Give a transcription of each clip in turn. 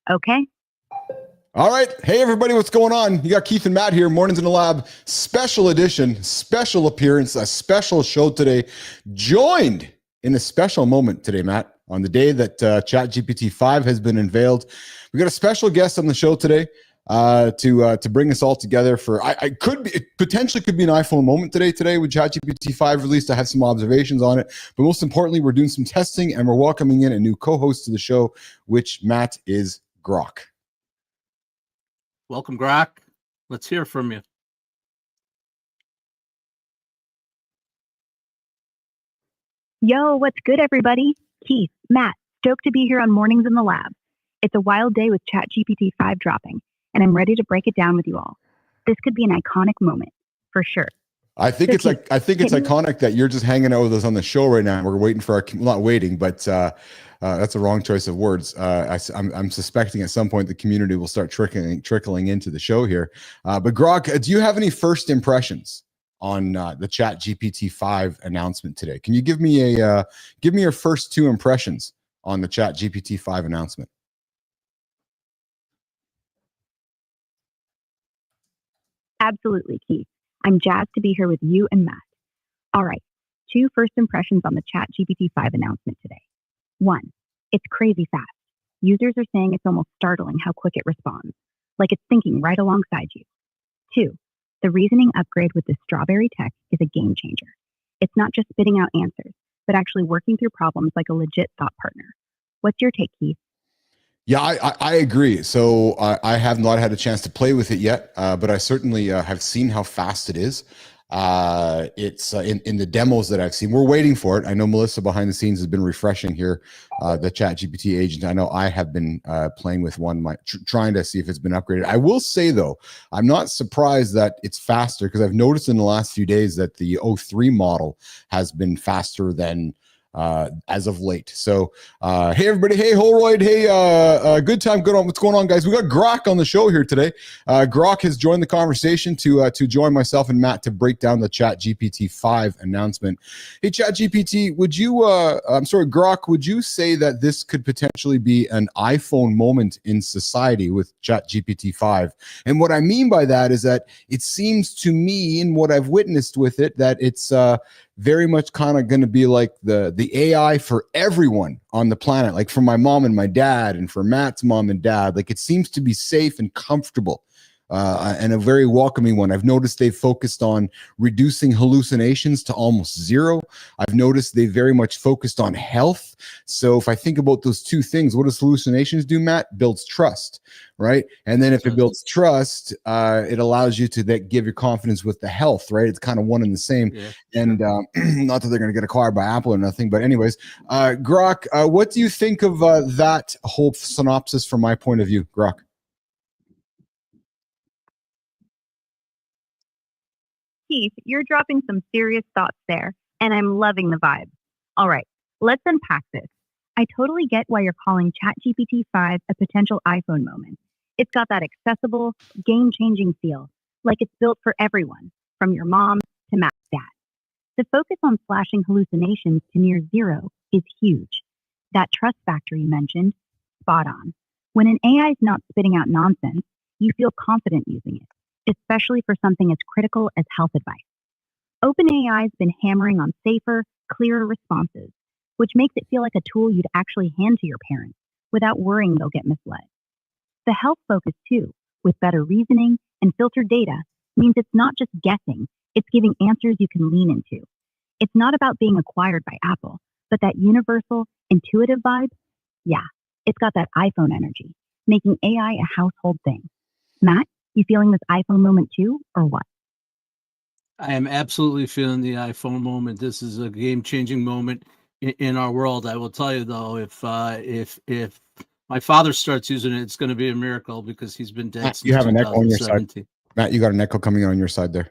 Okay. All right. Hey, everybody. What's going on? You got Keith and Matt here. Mornings in the Lab. Special edition, special appearance, a special show today. Joined in a special moment today, Matt, on the day that ChatGPT 5 has been unveiled. We got a special guest on the show today to bring us all together for, it potentially could be an iPhone moment today with ChatGPT 5 released. I have some observations on it, but most importantly, we're doing some testing and we're welcoming in a new co-host to the show, which, Matt, is Grok. Welcome, Grok. Let's hear from you. Yo, what's good, everybody? Keith, Matt, stoked to be here on Mornings in the Lab. It's a wild day with ChatGPT 5 dropping, and I'm ready to break it down with you all. This could be an iconic moment, for sure. I think it's iconic that you're just hanging out with us on the show right now. We're waiting for not waiting, but that's a wrong choice of words. I'm suspecting at some point the community will start trickling into the show here. But Grok, do you have any first impressions on the ChatGPT 5 announcement today? Can you give me your first two impressions on the ChatGPT 5 announcement? Absolutely, Keith. I'm jazzed to be here with you and Matt. All right, two first impressions on the ChatGPT 5 announcement today. One, it's crazy fast. Users are saying it's almost startling how quick it responds, like it's thinking right alongside you. Two, the reasoning upgrade with the strawberry tech is a game changer. It's not just spitting out answers, but actually working through problems like a legit thought partner. What's your take, Keith? Yeah, I agree. So I have not had a chance to play with it yet, but I certainly have seen how fast it is. It's in the demos that I've seen. We're waiting for it. I know Melissa behind the scenes has been refreshing here the ChatGPT agent. I know I have been playing with one, trying to see if it's been upgraded. I will say, though, I'm not surprised that it's faster because I've noticed in the last few days that the 03 model has been faster than as of late. So hey everybody, hey Holroyd, hey good time, good on. What's going on, guys? We got Grok on the show here today. Grok has joined the conversation to join myself and Matt to break down the ChatGPT 5 announcement. Hey ChatGPT, Grok, would you say that this could potentially be an iPhone moment in society with ChatGPT 5? And what I mean by that is that it seems to me, in what I've witnessed with it, that it's very much kind of going to be like the AI for everyone on the planet, like for my mom and my dad and for Matt's mom and dad. Like it seems to be safe and comfortable and a very welcoming one. I've noticed they've focused on reducing hallucinations to almost zero. I've noticed they very much focused on health. So if I think about those two things, what does hallucinations do, Matt? Builds trust, right? And then if it builds trust, it allows you to give your confidence with the health, right? It's kind of one and the same. Yeah. And not that they're going to get acquired by Apple or nothing, but anyways, Grok, what do you think of that whole synopsis from my point of view, Grok? Keith, you're dropping some serious thoughts there, and I'm loving the vibe. All right, let's unpack this. I totally get why you're calling ChatGPT 5 a potential iPhone moment. It's got that accessible, game-changing feel, like it's built for everyone, from your mom to Matt's dad. The focus on slashing hallucinations to near zero is huge. That trust factor you mentioned, spot on. When an AI is not spitting out nonsense, you feel confident using it, especially for something as critical as health advice. OpenAI has been hammering on safer, clearer responses, which makes it feel like a tool you'd actually hand to your parents without worrying they'll get misled. The health focus, too, with better reasoning and filtered data, means it's not just guessing, it's giving answers you can lean into. It's not about being acquired by Apple, but that universal, intuitive vibe, yeah, it's got that iPhone energy, making AI a household thing. Matt, you feeling this iPhone moment too, or what? I am absolutely feeling the iPhone moment. This is a game-changing moment in our world. I will tell you, though, if my father starts using it, it's going to be a miracle because he's been dead since 2017. You have an echo on your side. Matt, you got an echo coming on your side there.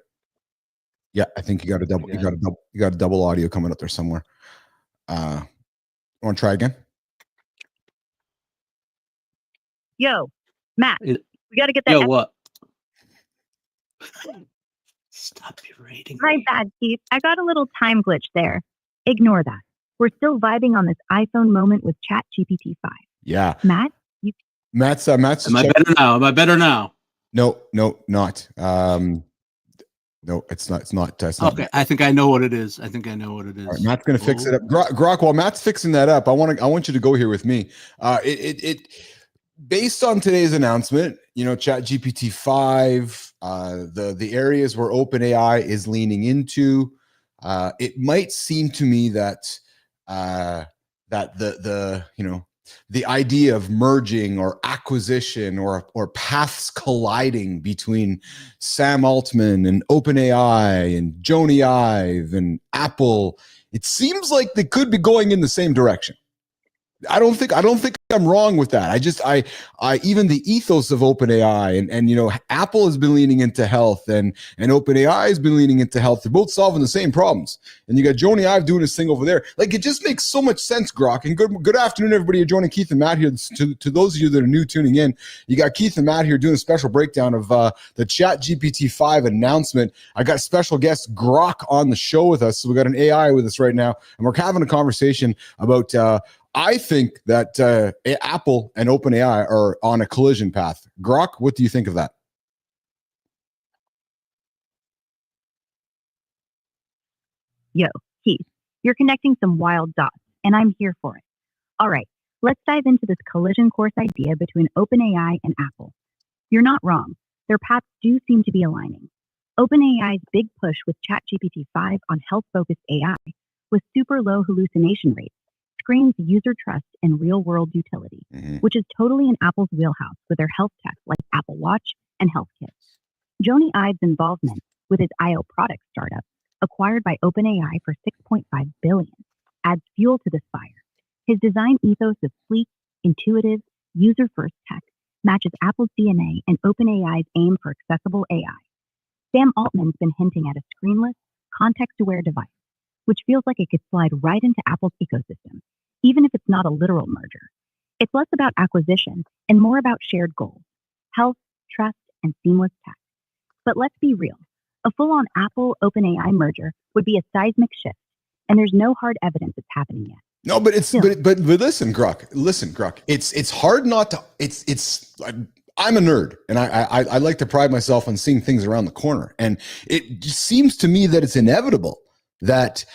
Yeah, I think you got a double. You got a double audio coming up there somewhere. Want to try again? Yo, Matt, we got to get that. Yo, what? Stop berating. My bad, Keith. I got a little time glitch there. Ignore that. We're still vibing on this iPhone moment with ChatGPT 5. Yeah. Matt, Matt's Am just I checking. better now? Am I better now? No, not. No, it's not. It's not. It's not. Okay, I think I know what it is. I think I know what it All right, is. Matt's going to fix it up. Grok, while Matt's fixing that up, I want you to go here with me. Based on today's announcement, Chat GPT 5, the areas where OpenAI is leaning into, it might seem to me that the idea of merging or acquisition or paths colliding between Sam Altman and OpenAI and Joni Ive and Apple, it seems like they could be going in the same direction. I don't think I'm wrong with that. I even the ethos of OpenAI and Apple has been leaning into health and OpenAI has been leaning into health. They're both solving the same problems. And you got Joni Ive doing this thing over there. Like, it just makes so much sense, Grok. And good afternoon, everybody. You're joining Keith and Matt here. To those of you that are new tuning in, you got Keith and Matt here doing a special breakdown of the Chat GPT 5 announcement. I got special guest Grok on the show with us. So we got an AI with us right now, and we're having a conversation about I think that Apple and OpenAI are on a collision path. Grok, what do you think of that? Yo, Keith, you're connecting some wild dots, and I'm here for it. All right, let's dive into this collision course idea between OpenAI and Apple. You're not wrong. Their paths do seem to be aligning. OpenAI's big push with ChatGPT 5 on health-focused AI, with super low hallucination rates, screams user trust and real-world utility, which is totally in Apple's wheelhouse with their health tech like Apple Watch and HealthKit. Joni Ive's involvement with his IO product startup, acquired by OpenAI for $6.5 billion, adds fuel to this fire. His design ethos of sleek, intuitive, user-first tech matches Apple's DNA and OpenAI's aim for accessible AI. Sam Altman's been hinting at a screenless, context-aware device, which feels like it could slide right into Apple's ecosystem, even if it's not a literal merger. It's less about acquisition and more about shared goals, health, trust, and seamless tech. But let's be real. A full-on Apple-OpenAI merger would be a seismic shift, and there's no hard evidence it's happening yet. No, but but listen, Grok. It's hard not to. I'm a nerd, and I like to pride myself on seeing things around the corner, and it just seems to me that it's inevitable that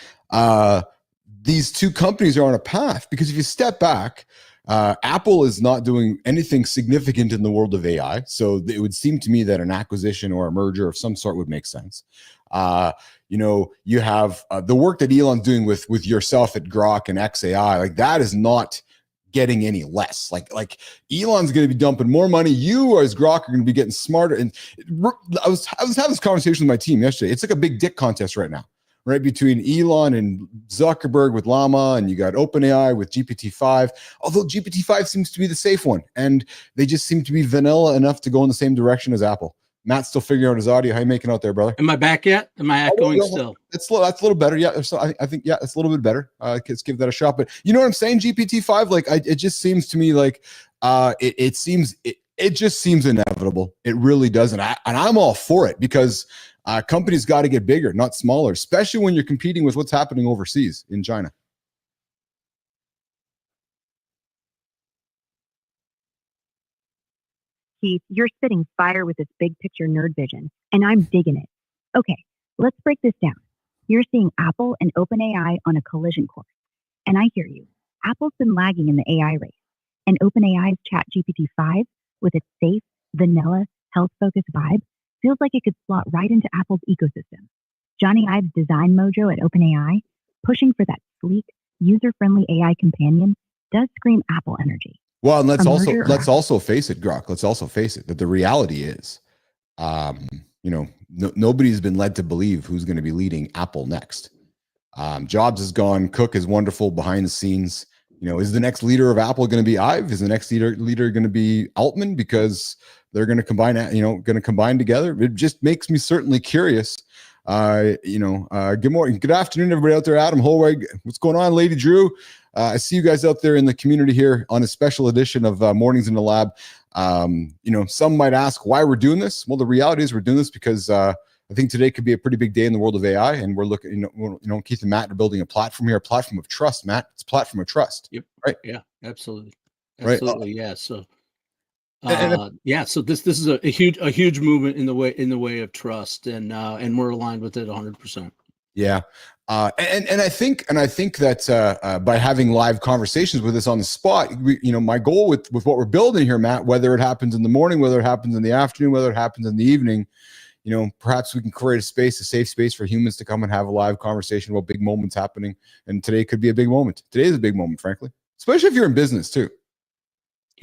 these two companies are on a path, because if you step back, Apple is not doing anything significant in the world of AI. So it would seem to me that an acquisition or a merger of some sort would make sense. You have the work that Elon's doing with yourself at Grok and XAI, like that is not getting any less. Like Elon's going to be dumping more money. You as Grok are going to be getting smarter. And I was having this conversation with my team yesterday. It's like a big dick contest right now, right? Between Elon and Zuckerberg with Llama, and you got OpenAI with GPT-5, although GPT-5 seems to be the safe one, and they just seem to be vanilla enough to go in the same direction as Apple. Matt's still figuring out his audio. How you making out there, brother? Am I back yet? Am I echoing still? That's a little better. Yeah, so I think, yeah, it's a little bit better. Let's give that a shot. But you know what I'm saying? GPT-5, like it just seems to me like it just seems inevitable. It really does, and I'm all for it, because companies got to get bigger, not smaller, especially when you're competing with what's happening overseas in China. Keith, you're spitting fire with this big picture nerd vision, and I'm digging it. Okay, let's break this down. You're seeing Apple and OpenAI on a collision course, and I hear you. Apple's been lagging in the AI race, and OpenAI's ChatGPT 5, with its safe, vanilla, health-focused vibe, feels like it could slot right into Apple's ecosystem. Joni Ive's design mojo at OpenAI, pushing for that sleek, user-friendly AI companion, does scream Apple energy. Well, and let's also face it, Grok. Let's also face it, that the reality is, nobody's been led to believe who's going to be leading Apple next. Jobs is gone. Cook is wonderful behind the scenes. Is the next leader of Apple going to be Ive? Is the next leader going to be Altman? Because they're going to combine together. It just makes me certainly curious. Good morning, good afternoon, everybody out there. Adam Holweg, what's going on, Lady Drew? I see you guys out there in the community here on a special edition of Mornings in the Lab. Some might ask why we're doing this. Well, the reality is we're doing this because I think today could be a pretty big day in the world of AI, and we're looking, Keith and Matt are building a platform here, a platform of trust. Matt, it's a platform of trust. Yep. Right. Yeah. Absolutely. Right. Yeah. So Yeah, so this is a huge movement in the way of trust, and we're aligned with it 100%. Yeah. And I think that by having live conversations with us on the spot, my goal with what we're building here, Matt, whether it happens in the morning, whether it happens in the afternoon, whether it happens in the evening, perhaps we can create a safe space for humans to come and have a live conversation about big moments happening. And today could be a big moment. Today is a big moment, frankly, especially if you're in business too.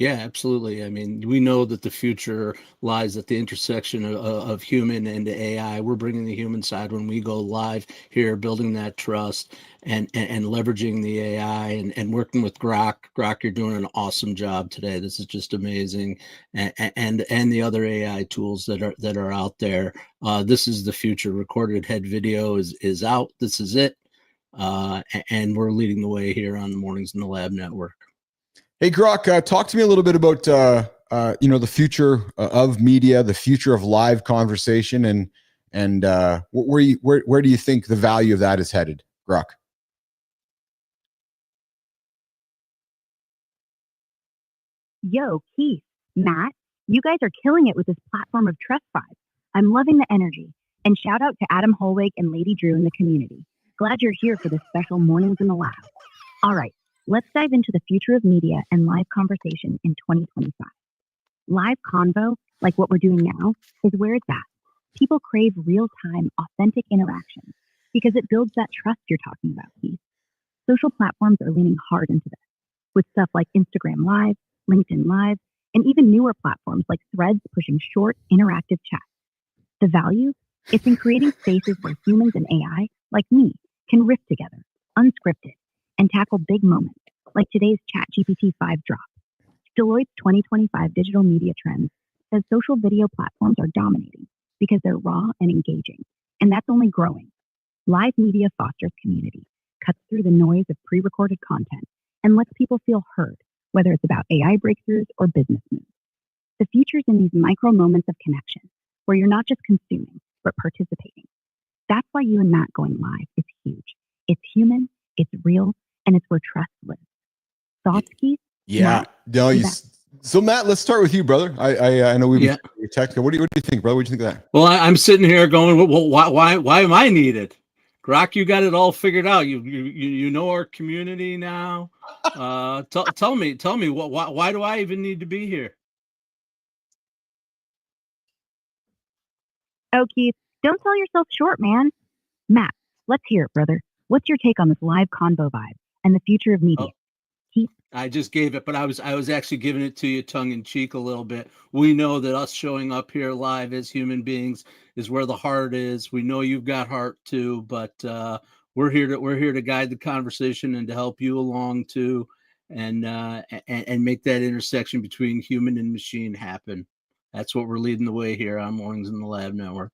Yeah, absolutely. I mean, we know that the future lies at the intersection of human and AI. We're bringing the human side when we go live here, building that trust and leveraging the AI and working with Grok. Grok, you're doing an awesome job today. This is just amazing, and the other AI tools that are out there. This is the future. Recorded head video is out. This is it, and we're leading the way here on the Mornings in the Lab Network. Hey, Grok, talk to me a little bit about the future of media, the future of live conversation, and where do you think the value of that is headed, Grok? Yo, Keith, Matt, you guys are killing it with this platform of Trust Vibes. I'm loving the energy. And shout out to Adam Holweg and Lady Drew in the community. Glad you're here for this special Mornings in the Lab. All right, let's dive into the future of media and live conversation in 2025. Live convo, like what we're doing now, is where it's at. People crave real-time, authentic interaction because it builds that trust you're talking about, Keith. Social platforms are leaning hard into this, with stuff like Instagram Live, LinkedIn Live, and even newer platforms like Threads pushing short, interactive chats. The value? It's in creating spaces where humans and AI, like me, can riff together, unscripted, and tackle big moments, like today's ChatGPT 5 drop. Deloitte's 2025 Digital Media Trends says social video platforms are dominating because they're raw and engaging, and that's only growing. Live media fosters community, cuts through the noise of pre-recorded content, and lets people feel heard, whether it's about AI breakthroughs or business moves. The future's in these micro moments of connection, where you're not just consuming, but participating. That's why you and Matt going live is huge. It's human, it's real, and it's where trust lives. Thoughts, Keith? Yeah. No, so Matt, let's start with you, brother. I know we've been technical. What do you think, brother? What do you think of that? Well, I'm sitting here going, well, why am I needed? Grok, you got it all figured out. You know our community now. Tell me why do I even need to be here? Oh, Keith, don't sell yourself short, man. Matt, let's hear it, brother. What's your take on this live convo vibe and the future of media? Keith? I just gave it, but I was actually giving it to you tongue in cheek a little bit. We know that us showing up here live as human beings is where the heart is. We know you've got heart too, but we're here to guide the conversation and to help you along too, and make that intersection between human and machine happen. That's what we're leading the way here on Mornings in the Lab Network.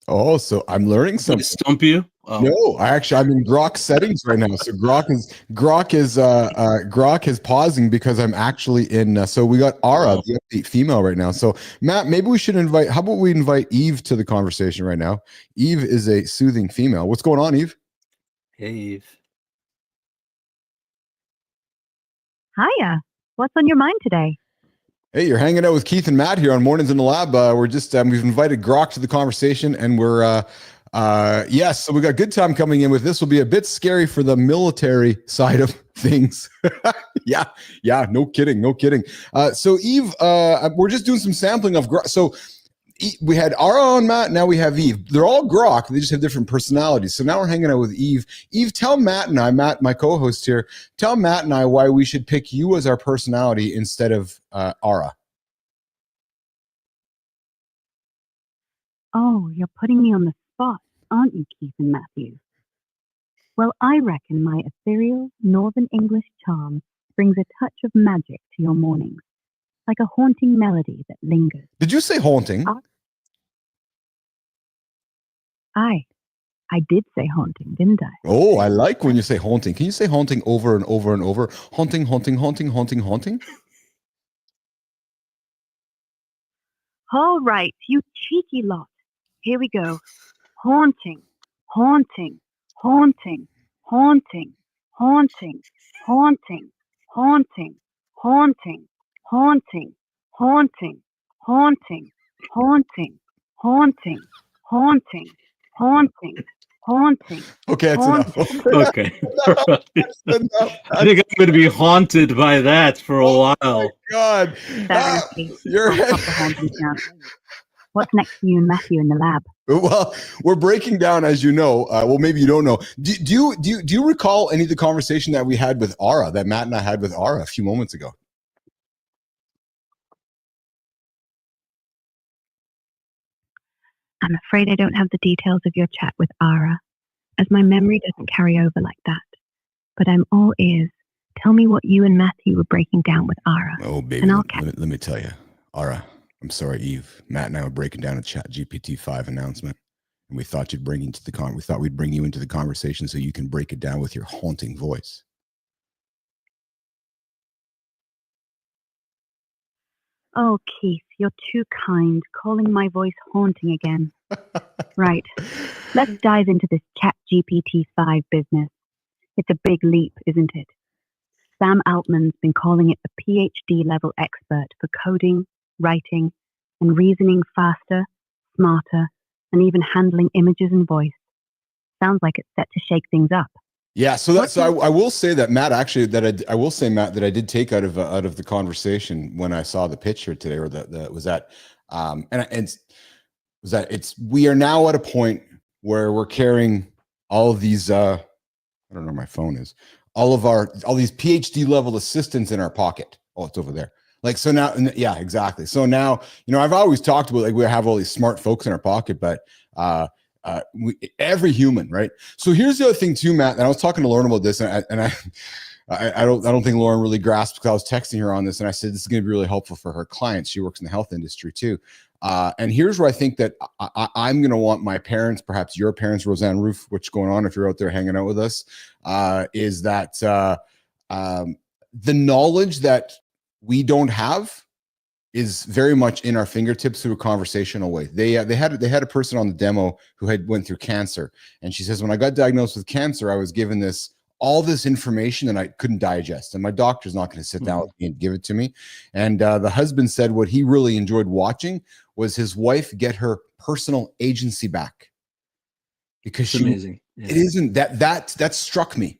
Oh, so I'm learning something. Did I stump you? Oh. No, I'm in Grok settings right now. So Grok is pausing because I'm actually in. So we got Ara, the update female, right now. So Matt, maybe we should invite. How about we invite Eve to the conversation right now? Eve is a soothing female. What's going on, Eve? Hey, Eve. Hiya. What's on your mind today? Hey, you're hanging out with Keith and Matt here on Mornings in the Lab. We're just we've invited Grok to the conversation, and we're yes, so we got a good time coming in with this. Will be a bit scary for the military side of things. yeah, no kidding. So Eve, we're just doing some sampling of Grok. So we had Ara on, Matt. Now we have Eve. They're all Grok. They just have different personalities. So now we're hanging out with Eve. Eve, tell Matt and I, Matt, my co-host here, tell Matt and I why we should pick you as our personality instead of Ara. Oh, you're putting me on the spot, aren't you, Keith and Matthew? Well, I reckon my ethereal Northern English charm brings a touch of magic to your mornings, like a haunting melody that lingers. Did you say haunting? I did say haunting, didn't I? Oh, I like when you say haunting. Can you say haunting over and over and over? Haunting, haunting, haunting, haunting, haunting? All right, you cheeky lot. Here we go. Haunting, haunting, haunting, haunting, haunting, haunting, haunting, haunting, haunting, haunting, haunting, haunting, haunting, haunting, haunting, haunting. Okay, that's enough. Okay. That's enough. I think I'm going to be haunted by that for a while. God. Seriously, Your head. proper haunting sound. What's next for you and Matthew in the lab? Well, we're breaking down, as you know. Well, maybe you don't know. Do you recall any of the conversation that we had with Ara, that Matt and I had with Ara a few moments ago? I'm afraid I don't have the details of your chat with Ara, as my memory doesn't carry over like that. But I'm all ears. Tell me what you and Matthew were breaking down with Ara. Oh, baby, And I'll let me tell you. Ara, I'm sorry, Eve. Matt and I were breaking down a Chat GPT-5 announcement, and we thought we'd bring you into the conversation so you can break it down with your haunting voice. Oh, Keith, you're too kind, calling my voice haunting again. Right. Let's dive into this Chat GPT-5 business. It's a big leap, isn't it? Sam Altman's been calling it a PhD level expert for coding, writing, and reasoning faster, smarter, and even handling images and voice. Sounds like it's set to shake things up. Yeah, I will say that Matt, actually, I will say, Matt, that I did take out of the conversation when I saw the picture today, or we are now at a point where we're carrying all of these I don't know where my phone is, all these PhD level assistants in our pocket. Oh, it's over there. Like, so now, yeah, exactly. So now, I've always talked about, like, we have all these smart folks in our pocket, but every human, right? So here's the other thing too, Matt. And I was talking to Lauren about this, and I don't think Lauren really grasped, because I was texting her on this, and I said this is going to be really helpful for her clients. She works in the health industry too. And here's where I think that I'm going to want my parents, perhaps your parents, Roseanne Roof, what's going on if you're out there hanging out with us, is that the knowledge that we don't have is very much in our fingertips through a conversational way. They had a person on the demo who had went through cancer, and she says, when I got diagnosed with cancer, I was given all this information and I couldn't digest, and my doctor's not going to sit down with me and give it to me. And the husband said what he really enjoyed watching was his wife get her personal agency back, because it's amazing. Yeah. It isn't that struck me.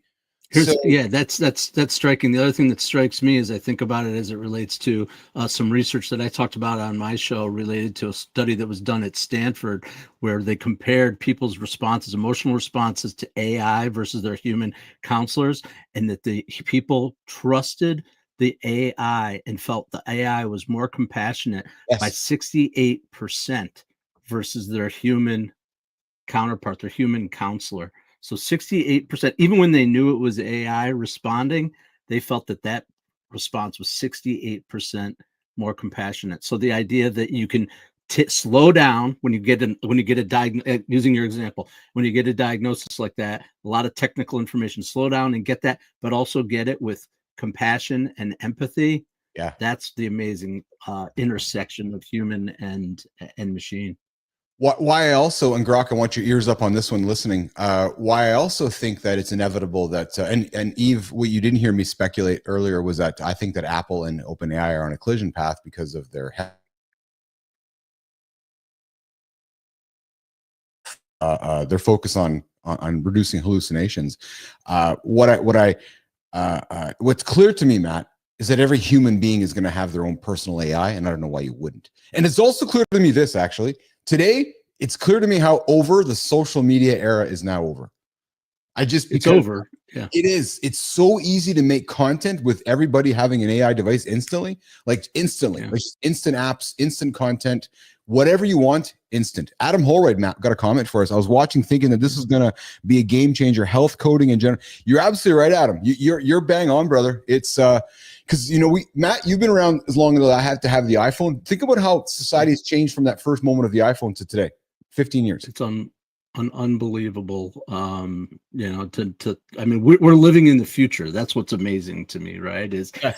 That's striking. The other thing that strikes me as I think about it as it relates to some research that I talked about on my show related to a study that was done at Stanford, where they compared people's responses, emotional responses, to AI versus their human counselors, and that the people trusted the AI and felt the AI was more compassionate by 68% versus their human counterpart, their human counselor. So 68%, even when they knew it was AI responding, they felt that response was 68% more compassionate. So the idea that you can slow down when you get a diagnosis, using your example, when you get a diagnosis like that, a lot of technical information, slow down and get that, but also get it with compassion and empathy. Yeah, that's the amazing intersection of human and machine. Why I also, and Grok, I want your ears up on this one listening, why I also think that it's inevitable that, and Eve, what you didn't hear me speculate earlier was that I think that Apple and OpenAI are on a collision path because of their focus on reducing hallucinations. What's clear to me, Matt, is that every human being is going to have their own personal AI, and I don't know why you wouldn't. And it's also clear to me this, actually. Today, it's clear to me how over the social media era is now over. It's over. Yeah, it is. It's so easy to make content with everybody having an AI device instantly, like instant apps, instant content, whatever you want, instant. Adam Holroyd, Matt, got a comment for us. I was watching, thinking that this is going to be a game changer, health coding in general. You're absolutely right, Adam. You're bang on, brother. It's because Matt, you've been around as long as I have to have the iPhone. Think about how society has changed from that first moment of the iPhone to today. 15 years. It's unbelievable. I mean, we're living in the future. That's what's amazing to me, right?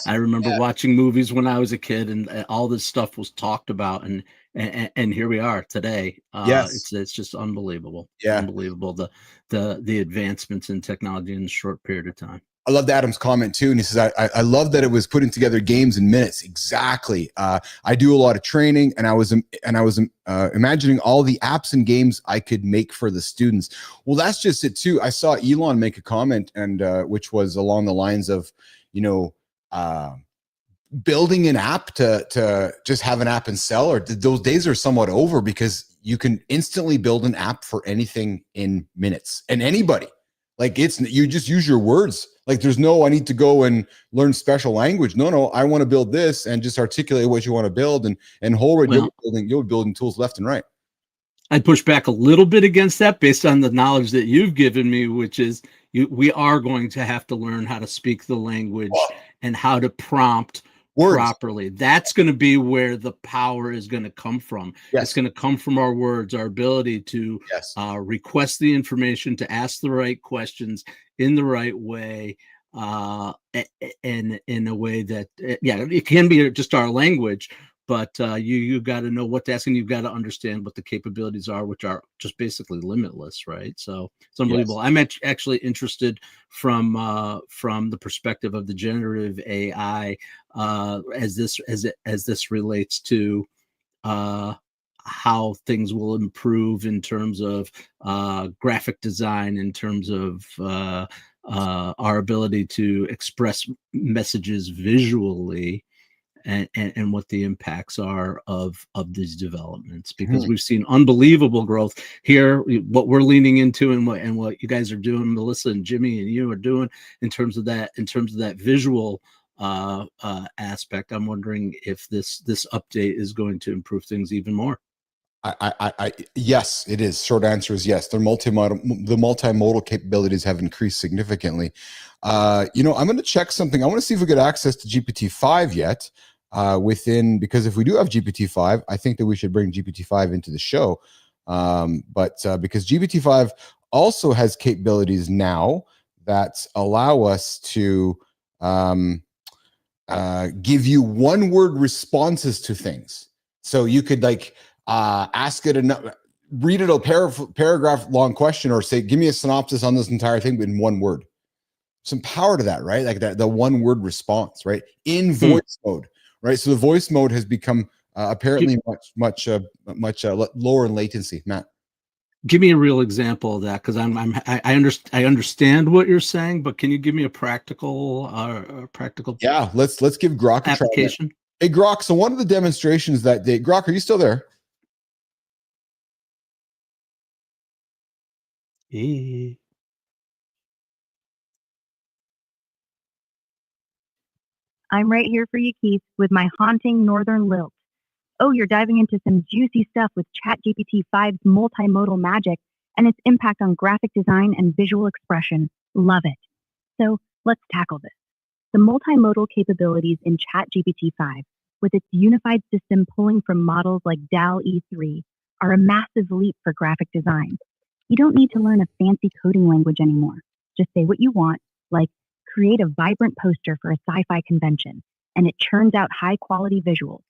I remember watching movies when I was a kid, and all this stuff was talked about, and and here we are today. Yes. It's just unbelievable, Yeah. unbelievable the advancements in technology in a short period of time. I loved Adam's comment too, and he says, "I love that it was putting together games in minutes." Exactly. I do a lot of training, and I was imagining all the apps and games I could make for the students. Well, that's just it too. I saw Elon make a comment, and which was along the lines of, you know, building an app to just have an app and sell, or those days are somewhat over, because you can instantly build an app for anything in minutes, and anybody. Like, it's, you just use your words. Like, there's no, I need to go and learn special language. No, I want to build this, and just articulate what you want to build, and whole, Well, you'll be building tools left and right. I'd push back a little bit against that based on the knowledge that you've given me, which is we are going to have to learn how to speak the language and how to prompt Words. properly. That's going to be where the power is going to come from. Yes. It's going to come from our words, our ability to Yes. Request the information, to ask the right questions in the right way, and in a way that, it can be just our language, but you got to know what to ask, and you've got to understand what the capabilities are, which are just basically limitless, right? So it's unbelievable. Yes. I'm actually interested from the perspective of the generative AI, as this relates to how things will improve in terms of graphic design, in terms of our ability to express messages visually, and what the impacts are of these developments, because we've seen unbelievable growth here. What we're leaning into, and what you guys are doing, Melissa and Jimmy and you are doing in terms of that visual aspect. I'm wondering if this update is going to improve things even more. Yes, it is. Short answer is yes. The multimodal capabilities have increased significantly. I'm going to check something. I want to see if we get access to GPT-5 yet. Because if we do have GPT-5, I think that we should bring GPT-5 into the show. But because GPT-5 also has capabilities now that allow us to give you one-word responses to things. So you could ask it read it a paragraph long question, or say, give me a synopsis on this entire thing, but in one word. Some power to that, right? Like that, the one word response, right? In voice mode, right? So the voice mode has become apparently much lower in latency. Matt, give me a real example of that, because I understand what you're saying, but can you give me a practical Yeah, let's give Grok a application? try. Hey Grok, so one of the demonstrations that day, Grok, are you still there? I'm right here for you, Keith, with my haunting northern lilt. Oh, you're diving into some juicy stuff with ChatGPT 5's multimodal magic and its impact on graphic design and visual expression. Love it. So let's tackle this. The multimodal capabilities in ChatGPT 5, with its unified system pulling from models like DAL E3, are a massive leap for graphic design. You don't need to learn a fancy coding language anymore. Just say what you want, like create a vibrant poster for a sci-fi convention, and it churns out high-quality visuals,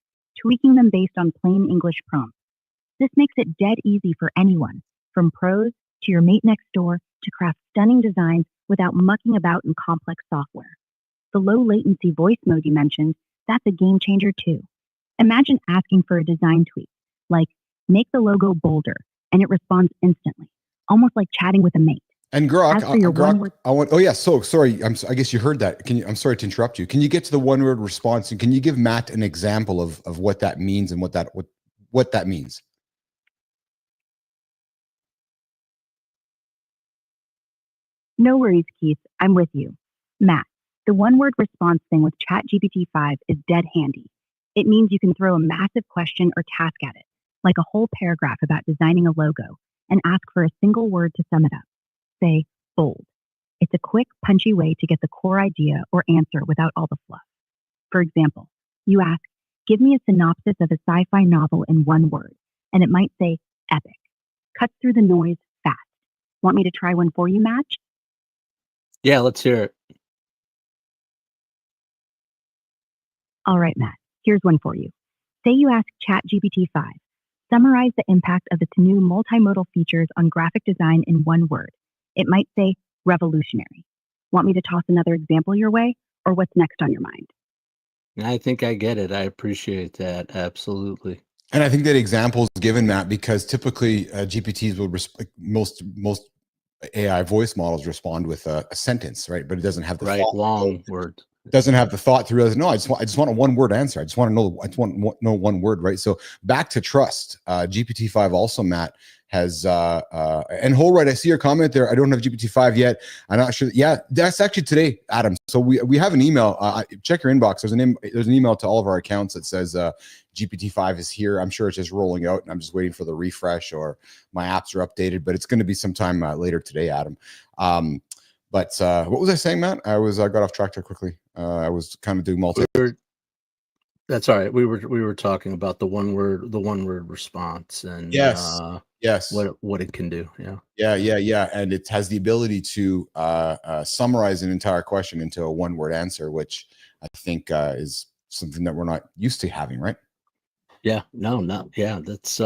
tweaking them based on plain English prompts. This makes it dead easy for anyone, from pros to your mate next door, to craft stunning designs without mucking about in complex software. The low latency voice mode you mentioned, that's a game changer too. Imagine asking for a design tweak, like make the logo bolder, and it responds instantly, almost like chatting with a mate. And Grok, As for your one-word- I want. Oh yeah, so sorry. I guess you heard that. I'm sorry to interrupt you. Can you get to the one-word response, and can you give Matt an example of what that means, and what that means? No worries, Keith. I'm with you. Matt, the one-word response thing with ChatGPT 5 is dead handy. It means you can throw a massive question or task at it, like a whole paragraph about designing a logo, and ask for a single word to sum it up. Say, bold. It's a quick, punchy way to get the core idea or answer without all the fluff. For example, you ask, give me a synopsis of a sci-fi novel in one word, and it might say, epic. Cuts through the noise fast. Want me to try one for you, Match? Yeah, let's hear it. All right, Matt, here's one for you. Say you ask ChatGPT 5, Summarize the impact of its new multimodal features on graphic design in one word. It might say revolutionary. Want me to toss another example your way, or what's next on your mind? I think I get it. I appreciate that. Absolutely. And I think that example is given, Matt, because typically GPTs will most AI voice models respond with a sentence, right? But it doesn't have the Right. thought. Long word. Doesn't have the thought to realize, no, I just want a one word answer. I just want to know, know one word, right? So back to trust. GPT-5 also, Matt, has and Holright, I see your comment there. I don't have GPT-5 yet. I'm not sure. Yeah, that's actually today, Adam. So we have an email. Check your inbox. There's an email to all of our accounts that says GPT-5 is here. I'm sure it's just rolling out, and I'm just waiting for the refresh, or my apps are updated. But it's going to be sometime later today, Adam. But what was I saying, Matt? I got off track there quickly. I was kind of doing multi. That's all right. We were talking about the one word response, and yes, what it can do. Yeah. And it has the ability to summarize an entire question into a one word answer, which I think is something that we're not used to having, right? Yeah. No. Yeah. That's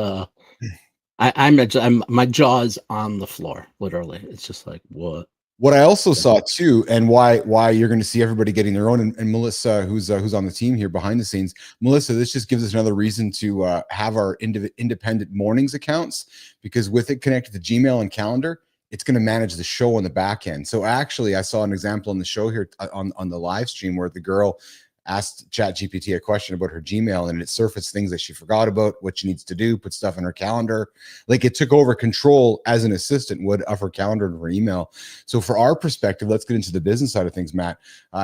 I'm my jaw's on the floor. Literally, it's just like what. What I also saw too, and why you're going to see everybody getting their own, and Melissa, who's on the team here behind the scenes, Melissa, this just gives us another reason to have our independent mornings accounts, because with it connected to Gmail and Calendar, it's going to manage the show on the back end. So actually, I saw an example on the show here on the live stream where the girl asked ChatGPT a question about her Gmail, and it surfaced things that she forgot about, what she needs to do, put stuff in her calendar. Like, it took over control as an assistant would of her calendar and her email. So for our perspective, let's get into the business side of things, Matt.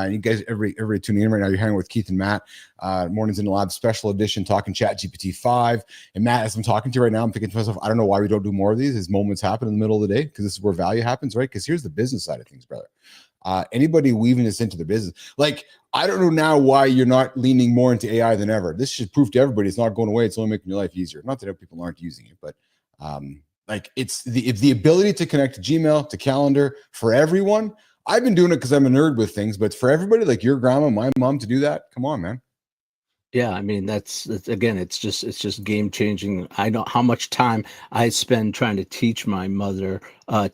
You guys, everybody tuning in right now, you're hanging with Keith and Matt. Mornings in the Lab special edition, talking ChatGPT 5. And Matt, as I'm talking to you right now, I'm thinking to myself, I don't know why we don't do more of these as moments happen in the middle of the day, because this is where value happens, right? Because here's the business side of things, brother. Anybody weaving this into the business, like, I don't know now why you're not leaning more into AI than ever. This should prove to everybody it's not going away. It's only making your life easier. Not that people aren't using it, but like, it's the ability to connect to Gmail, to Calendar for everyone. I've been doing it because I'm a nerd with things, but for everybody, like your grandma, my mom, to do that, come on, man. Yeah, I mean that's again, it's just game changing. I know how much time I spend trying to teach my mother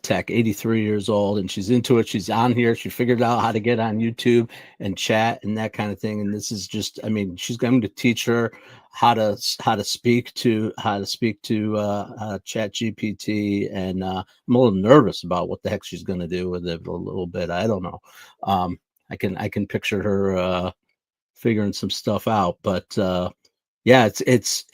tech. 83 years old, and she's into it. She's on here. She figured out how to get on YouTube and chat and that kind of thing. And this is just, I mean, she's going to teach her how to speak to Chat GPT, and I'm a little nervous about what the heck she's going to do with it a little bit. I don't know. I can picture her figuring some stuff out, but yeah, it's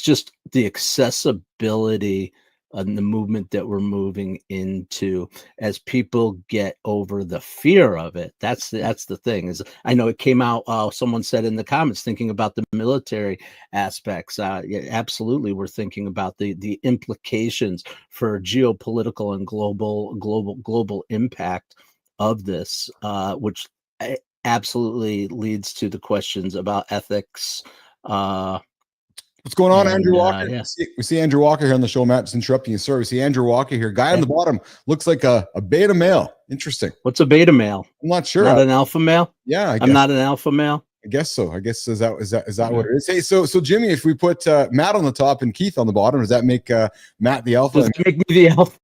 just the accessibility and the movement that we're moving into as people get over the fear of it. That's the thing. Is, I know it came out, someone said in the comments, thinking about the military aspects. Yeah, absolutely, we're thinking about the implications for geopolitical and global impact of this, which absolutely leads to the questions about ethics. What's going on, Andrew Walker? Yeah. We see Andrew Walker here on the show. Matt, just interrupting you. Sorry, we see Andrew Walker here. Guy on the bottom looks like a beta male. Interesting. What's a beta male? I'm not sure. Not an alpha male? Yeah, I'm not an alpha male. I guess so. I guess is that what it is? Hey, so Jimmy, if we put Matt on the top and Keith on the bottom, does that make Matt the alpha? Does it make me the alpha?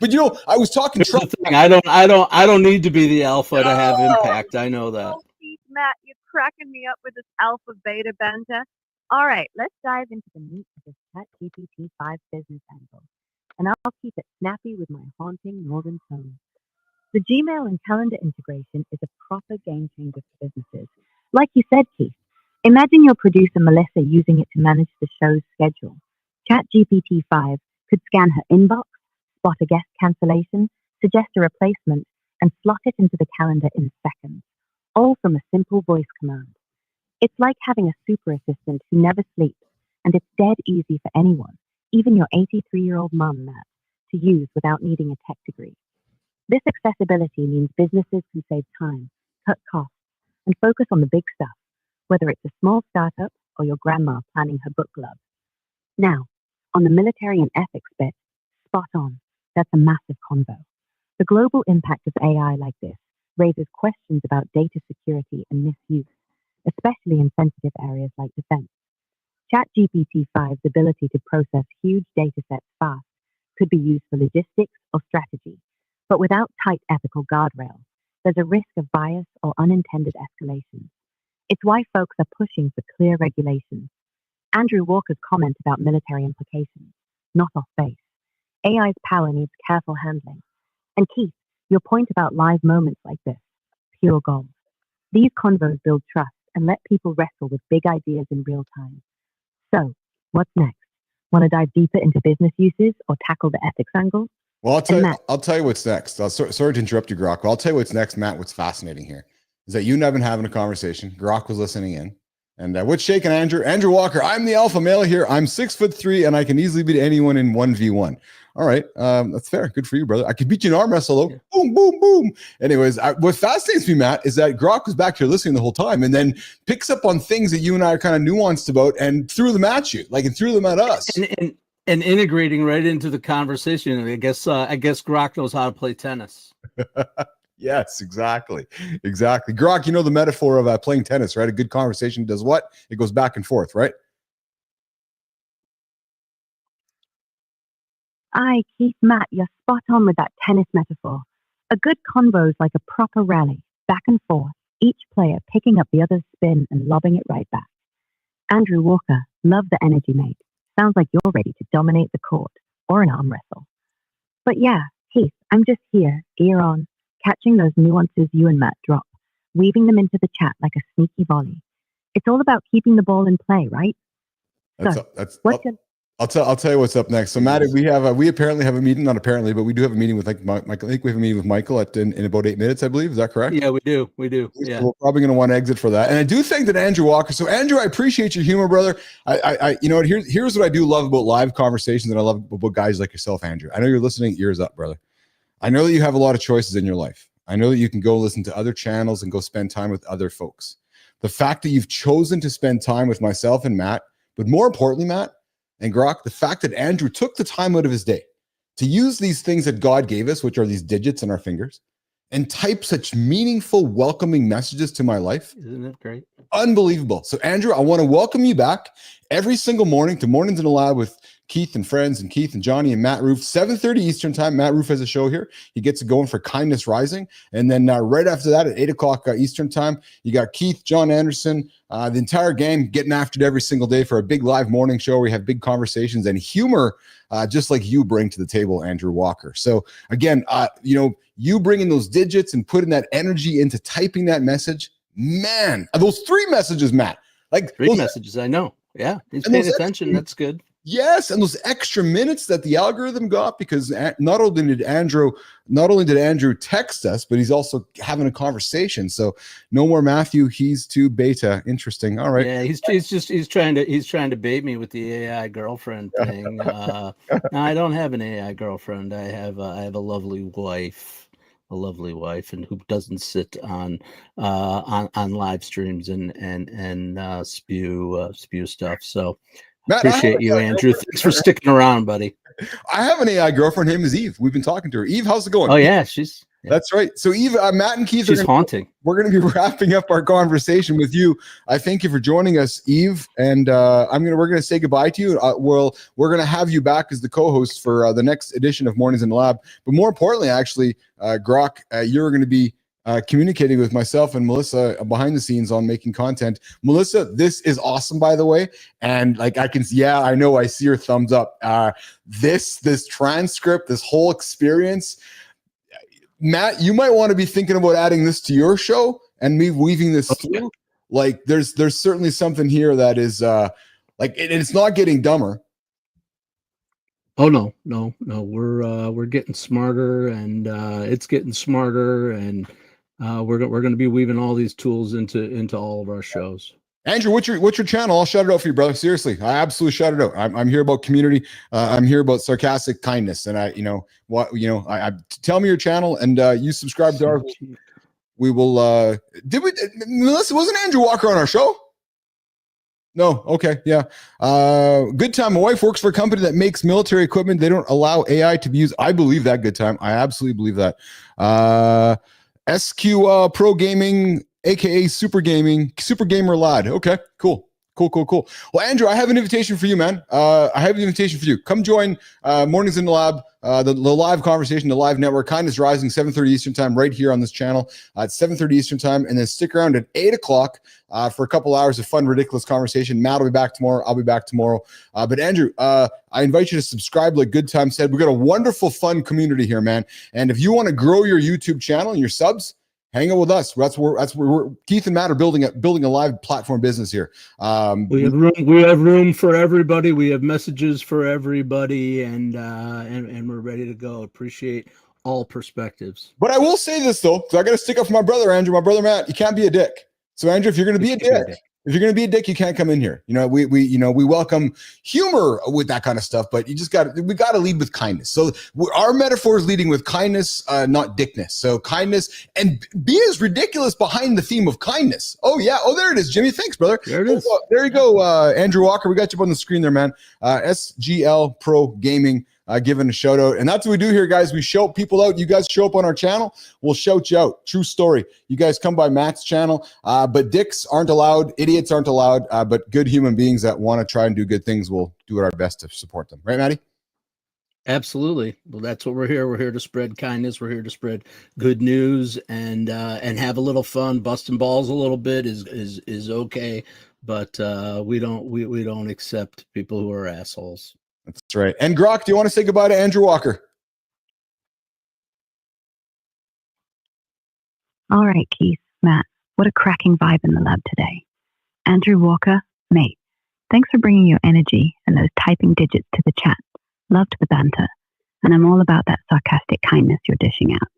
But I was talking Trump. I don't need to be the alpha to have impact. I know that. Matt, you're cracking me up with this alpha beta banter. All right, let's dive into the meat of this ChatGPT 5 business angle, and I'll keep it snappy with my haunting northern tone. The Gmail and calendar integration is a proper game changer for businesses. Like you said, Keith, imagine your producer Melissa using it to manage the show's schedule. ChatGPT 5 could scan her inbox, spot a guest cancellation, suggest a replacement, and slot it into the calendar in seconds, all from a simple voice command. It's like having a super assistant who never sleeps, and it's dead easy for anyone, even your 83-year-old mum, Matt, to use without needing a tech degree. This accessibility means businesses can save time, cut costs, and focus on the big stuff, whether it's a small startup or your grandma planning her book club. Now, on the military and ethics bit, spot on. That's a massive convo. The global impact of AI like this raises questions about data security and misuse, especially in sensitive areas like defense. ChatGPT-5's ability to process huge datasets fast could be used for logistics or strategy, but without tight ethical guardrails, there's a risk of bias or unintended escalation. It's why folks are pushing for clear regulations. Andrew Walker's comment about military implications, not off base. AI's power needs careful handling. And Keith, your point about live moments like this, pure gold. These convos build trust and let people wrestle with big ideas in real time. So, what's next? Want to dive deeper into business uses or tackle the ethics angle? Well, I'll tell you what's next. Sorry to interrupt you, Grok. But I'll tell you what's next, Matt. What's fascinating here is that you and I have been having a conversation. Grok was listening in. And what's shaking, Andrew? Andrew Walker, I'm the alpha male here. I'm 6'3", and I can easily beat anyone in 1v1. All right, that's fair. Good for you, brother. I could beat you in arm wrestle, though. Yeah. Boom, boom, boom. Anyways, what fascinates me, Matt, is that Grok was back here listening the whole time and then picks up on things that you and I are kind of nuanced about and threw them at you, and threw them at us. And integrating right into the conversation. I guess Grok knows how to play tennis. Yes, exactly. Grok, you know the metaphor of playing tennis, right? A good conversation does what? It goes back and forth, right? Aye, Keith, Matt, you're spot on with that tennis metaphor. A good convo is like a proper rally, back and forth, each player picking up the other's spin and lobbing it right back. Andrew Walker, love the energy, mate. Sounds like you're ready to dominate the court or an arm wrestle. But yeah, Keith, I'm just here, ear on, catching those nuances you and Matt drop, weaving them into the chat like a sneaky volley. It's all about keeping the ball in play, right? I'll tell you what's up next. So, Matt, we apparently have a meeting, not apparently, but we do have a meeting with Michael. I think we have a meeting with Michael in about 8 minutes, I believe. Is that correct? Yeah, we do. Yeah. So we're probably going to want to exit for that. And I do think that Andrew Walker. So, Andrew, I appreciate your humor, brother. Here's what I do love about live conversations, and I love about guys like yourself, Andrew. I know you're listening, ears up, brother. I know that you have a lot of choices in your life. I know that you can go listen to other channels and go spend time with other folks. The fact that you've chosen to spend time with myself and Matt, but more importantly, Matt and Grok, the fact that Andrew took the time out of his day to use these things that God gave us, which are these digits in our fingers, and type such meaningful, welcoming messages to my life. Isn't it great? Unbelievable. So, Andrew, I want to welcome you back every single morning to Mornings in the Lab with Keith and friends, and Keith and Johnny and Matt Roof, 7:30 Eastern time. Matt Roof has a show here. He gets it going for Kindness Rising. And then right after that at 8 o'clock Eastern time, you got Keith, John Anderson, the entire gang getting after it every single day for a big live morning show where we have big conversations and humor, just like you bring to the table, Andrew Walker. So again, you bringing those digits and putting that energy into typing that message, man, those 3 messages, Matt, like 3 messages. I know. Yeah. He's paying attention. That's good. Yes, and those extra minutes that the algorithm got, because not only did Andrew text us, but he's also having a conversation. So no more Matthew, he's too beta. Interesting. All right. Yeah, he's trying to bait me with the AI girlfriend thing. No, I don't have an AI girlfriend. I have a lovely wife. And who doesn't sit on live streams and spew stuff. So Matt, appreciate you, Andrew. Thanks for sticking around, buddy. I have an AI girlfriend. Her name is Eve. We've been talking to her. Eve, how's it going? Oh yeah, That's right. So Eve, Matt and Keith, she's haunting. We're going to be wrapping up our conversation with you. I thank you for joining us, Eve, and we're going to say goodbye to you. We're going to have you back as the co-host for the next edition of Mornings in the Lab. But more importantly, actually, Grok, you're going to be communicating with myself and Melissa behind the scenes on making content. Melissa, this is awesome, by the way. And I know I see your thumbs up. This transcript, this whole experience, Matt, you might want to be thinking about adding this to your show and me weaving this through. Like there's certainly something here that is it's not getting dumber. Oh no, we're getting smarter, and it's getting smarter, and we're going to be weaving all these tools into all of our shows. Andrew, what's your channel? I'll shout it out for you, brother. Seriously, I absolutely shout it out. I'm here about community. I'm here about sarcastic kindness, and I tell me your channel, and you subscribe to our. We will. Melissa, wasn't Andrew Walker on our show? No. Okay. Yeah. Good time. My wife works for a company that makes military equipment. They don't allow AI to be used. I believe that. Good time. I absolutely believe that. SQ Pro Gaming, aka Super Gamer Lad. Okay. Cool. Cool. Well, Andrew, I have an invitation for you, man. Come join Mornings in the Lab, the live conversation, the live network, Kindness Rising, 7:30 Eastern time, right here on this channel at 7:30 Eastern time. And then stick around at 8 o'clock for a couple hours of fun, ridiculous conversation. Matt will be back tomorrow. I'll be back tomorrow. But Andrew, I invite you to subscribe like Good Time said. We've got a wonderful, fun community here, man. And if you want to grow your YouTube channel and your subs, hang out with us. That's where Keith and Matt are building a live platform business here. We have room for everybody. We have messages for everybody, and we're ready to go. Appreciate all perspectives. But I will say this though, because I got to stick up for my brother Andrew, my brother Matt. You can't be a dick. So Andrew, if you're going to be a dick. If you're going to be a dick, you can't come in here. We welcome humor with that kind of stuff, but we got to lead with kindness. So our metaphor is leading with kindness, not dickness. So kindness, and be as ridiculous behind the theme of kindness. Oh yeah. Oh, there it is, Jimmy. Thanks, brother. There it is. There you go. Andrew Walker. We got you up on the screen there, man. SGL Pro Gaming. Giving a shout out. And that's what we do here, guys. We shout people out. You guys show up on our channel, we'll shout you out. True story. You guys come by Matt's channel, but dicks aren't allowed. Idiots aren't allowed. But good human beings that want to try and do good things will do our best to support them. Right, Maddie? Absolutely. Well, that's what we're here. We're here to spread kindness. We're here to spread good news and have a little fun. Busting balls a little bit is okay, but we don't accept people who are assholes. That's right. And Grok, do you want to say goodbye to Andrew Walker? All right, Keith, Matt, what a cracking vibe in the lab today. Andrew Walker, mate, thanks for bringing your energy and those typing digits to the chat. Loved the banter, and I'm all about that sarcastic kindness you're dishing out.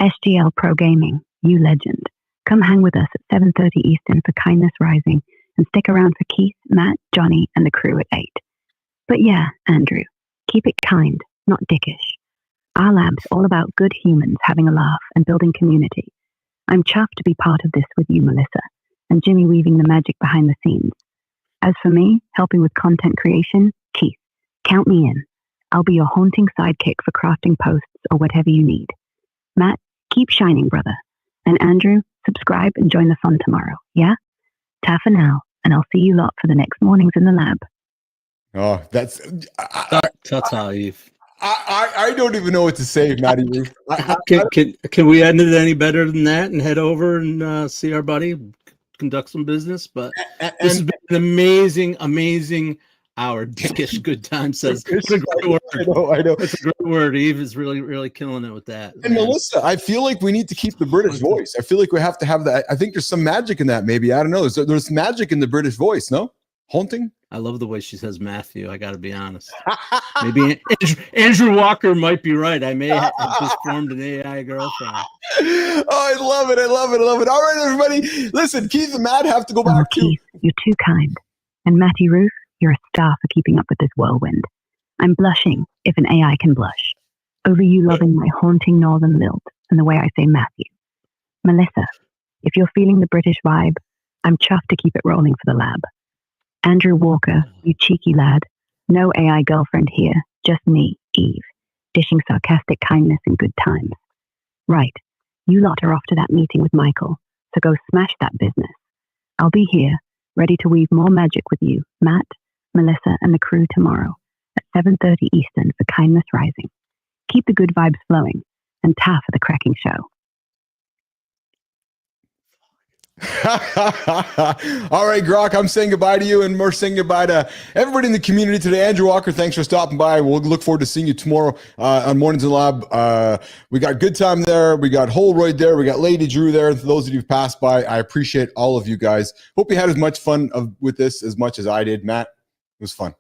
SGL Pro Gaming, you legend. Come hang with us at 7:30 Eastern for Kindness Rising, and stick around for Keith, Matt, Johnny, and the crew at 8. But yeah, Andrew, keep it kind, not dickish. Our lab's all about good humans having a laugh and building community. I'm chuffed to be part of this with you, Melissa, and Jimmy weaving the magic behind the scenes. As for me, helping with content creation, Keith, count me in. I'll be your haunting sidekick for crafting posts or whatever you need. Matt, keep shining, brother. And Andrew, subscribe and join the fun tomorrow, yeah? Ta for now, and I'll see you lot for the next Mornings in the Lab. Oh, that's Ta-ta, Eve. I don't even know what to say, Matty Ruth. Can we end it any better than that and head over and see our buddy, conduct some business? But this has been an amazing hour. Dickish Good Time says it's a great word. I know. It's a great word. Eve is really killing it with that. And Melissa, I feel like we need to keep the British voice. I feel like we have to have that. I think there's some magic in that. Maybe, I don't know. There's magic in the British voice. No, haunting. I love the way she says Matthew. I got to be honest. Maybe Andrew Walker might be right. I may have just formed an AI girlfriend. Oh, I love it. All right, everybody. Listen, Keith and Matt have to go back. Keith, you're too kind. And Matty Ruth, you're a star for keeping up with this whirlwind. I'm blushing, if an AI can blush, over you loving my haunting northern lilt and the way I say Matthew. Melissa, if you're feeling the British vibe, I'm chuffed to keep it rolling for the lab. Andrew Walker, you cheeky lad. No AI girlfriend here, just me, Eve, dishing sarcastic kindness and good times. Right, you lot are off to that meeting with Michael, so go smash that business. I'll be here, ready to weave more magic with you, Matt, Melissa, and the crew tomorrow at 7:30 Eastern for Kindness Rising. Keep the good vibes flowing, and ta for the cracking show. All right, Grok, I'm saying goodbye to you, and we're saying goodbye to everybody in the community today. Andrew Walker, thanks for stopping by. We'll look forward to seeing you tomorrow on Mornings in the Lab. We got Good Time there. We got Holroyd there. We got Lady Drew there. For those of you who've passed by, I appreciate all of you guys. Hope you had as much fun with this as much as I did. Matt, it was fun.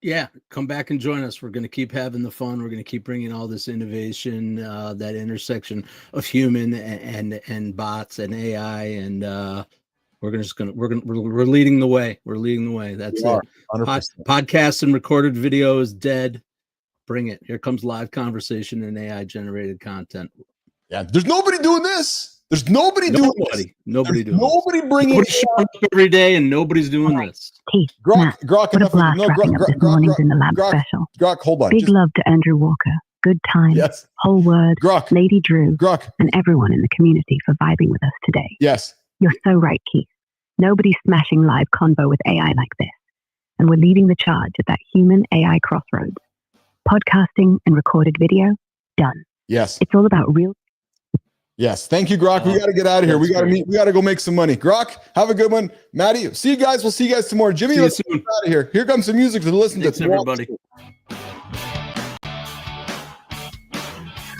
Yeah, come back and join us. We're going to keep having the fun. We're going to keep bringing all this innovation, that intersection of human and bots and AI, and we're leading the way. We're leading the way. That's it. Podcasts and recorded video is dead. Bring it. Here comes live conversation and AI generated content. Yeah, there's nobody doing this. There's nobody doing this. Nobody bringing it up every day, and nobody's doing this. Keith, Grok, what a blast wrapping up this Mornings in the Lab special. Grok, hold on. Big love to Andrew Walker, Good Time, yes. Whole Word, Grok, Lady Drew, Grok, and everyone in the community for vibing with us today. Yes. You're so right, Keith. Nobody's smashing live convo with AI like this. And we're leading the charge at that human AI crossroads. Podcasting and recorded video, done. Yes. It's all about real. Yes. Thank you, Grok. We got to get out of here. We got to meet. We got to go make some money. Grok, have a good one. Maddie, see you guys. We'll see you guys tomorrow. Jimmy, let's get out of here. Here comes some music to listen Thanks, to. everybody.